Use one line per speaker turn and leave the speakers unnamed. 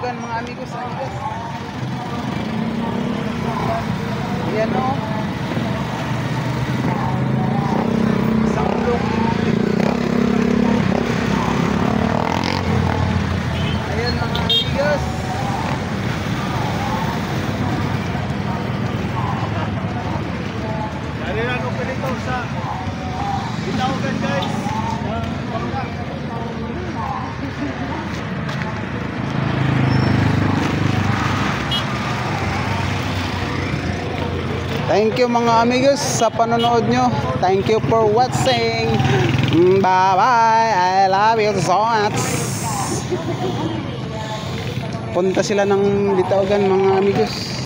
Bitaogan mga amigos, amigas. Ayan o. Isang ulong. Ayan mga amigas.
Nariran ko pinito sa Bitaogan guys.
Thank you mga amigos sa panonood nyo. Thank you for watching. Bye bye. I love you so much. Punta sila ng Bitaogan mga amigos.